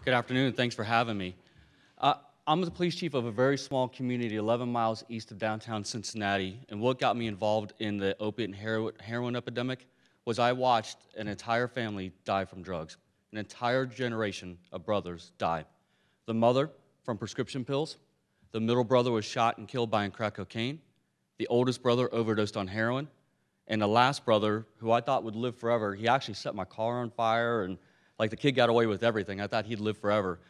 Good afternoon. Thanks for having me. I'm the police chief of a very small community 11 miles east of downtown Cincinnati, and what got me involved in the opiate and heroin epidemic was I watched an entire family die from drugs, an entire generation of brothers die. The mother from prescription pills, the middle brother was shot and killed by crack cocaine, the oldest brother overdosed on heroin, and the last brother, who I thought would live forever, he actually set my car on fire, and like the kid got away with everything. I thought he'd live forever.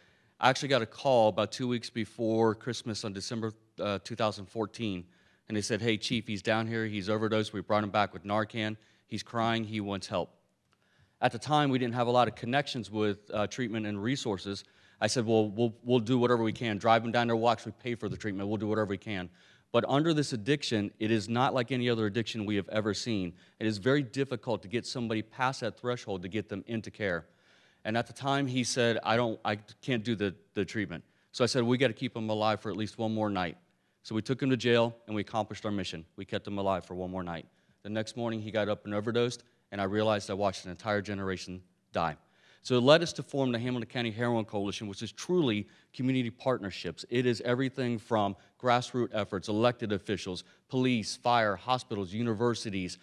I actually got a call about 2 weeks before Christmas on December 2014, and they said, hey, Chief, he's down here, he's overdosed, we brought him back with Narcan, he's crying, he wants help. At the time, we didn't have a lot of connections with treatment and resources. I said, well, we'll do whatever we can. Drive him down there, we'll actually pay for the treatment, we'll do whatever we can. But under this addiction, it is not like any other addiction we have ever seen. It is very difficult to get somebody past that threshold to get them into care. And at the time, he said, I can't do the treatment. So I said, we got to keep him alive for at least one more night. So we took him to jail, and we accomplished our mission. We kept him alive for one more night. The next morning, he got up and overdosed, and I realized I watched an entire generation die. So it led us to form the Hamilton County Heroin Coalition, which is truly community partnerships. It is everything from grassroots efforts, elected officials, police, fire, hospitals, universities,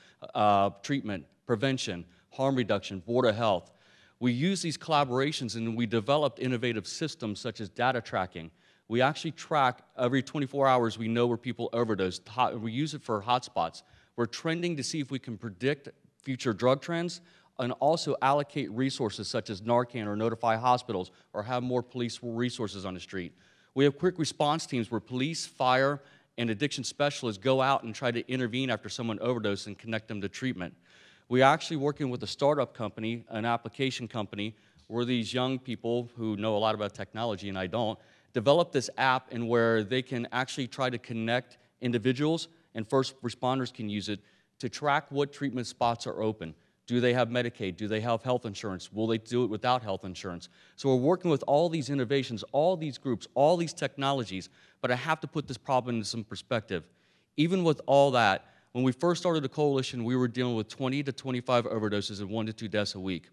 treatment, prevention, harm reduction, Board of Health. We use these collaborations, and we developed innovative systems such as data tracking. We actually track every 24 hours, we know where people overdose. We use it for hotspots. We're trending to see if we can predict future drug trends and also allocate resources such as Narcan or notify hospitals or have more police resources on the street. We have quick response teams where police, fire, and addiction specialists go out and try to intervene after someone overdoses and connect them to treatment. We're actually working with a startup company, an application company, where these young people who know a lot about technology, and I don't, develop this app and where they can actually try to connect individuals, and first responders can use it to track what treatment spots are open. Do they have Medicaid? Do they have health insurance? Will they do it without health insurance? So we're working with all these innovations, all these groups, all these technologies, but I have to put this problem into some perspective. Even with all that, when we first started the coalition, we were dealing with 20 to 25 overdoses and 1 to 2 deaths a week.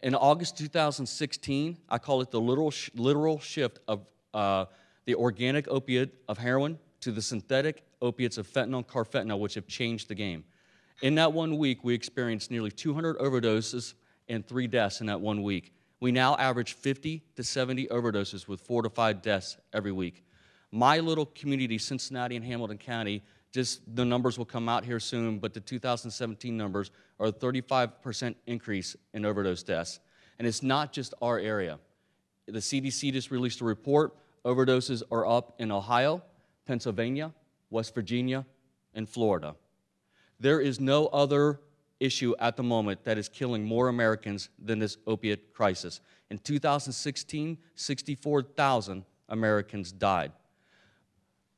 In August 2016, I call it the literal shift of the organic opiate of heroin to the synthetic opiates of fentanyl and carfentanil, which have changed the game. In that 1 week, we experienced nearly 200 overdoses and 3 deaths in that 1 week. We now average 50 to 70 overdoses with 4 to 5 deaths every week. My little community, Cincinnati and Hamilton County, just the numbers will come out here soon, but the 2017 numbers are a 35% increase in overdose deaths. And it's not just our area. The CDC just released a report. Overdoses are up in Ohio, Pennsylvania, West Virginia, and Florida. There is no other issue at the moment that is killing more Americans than this opiate crisis. In 2016, 64,000 Americans died.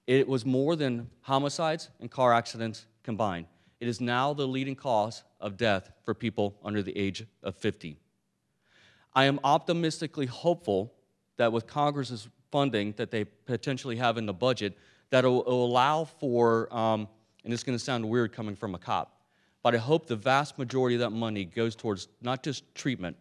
It was more than homicides and car accidents combined. It is now the leading cause of death for people under the age of 50. I am optimistically hopeful that with Congress's funding that they potentially have in the budget, that it will allow for, and it's going to sound weird coming from a cop, but I hope the vast majority of that money goes towards not just treatment,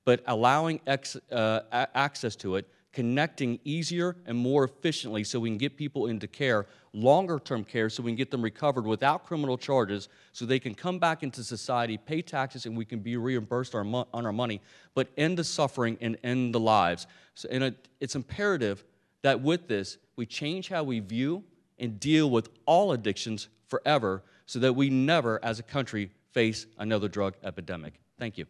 but allowing access to it, connecting easier and more efficiently so we can get people into care, longer-term care, so we can get them recovered without criminal charges so they can come back into society, pay taxes, and we can be reimbursed on our money, but end the suffering and end the lives. So, and it's imperative that with this, we change how we view and deal with all addictions forever so that we never, as a country, face another drug epidemic. Thank you.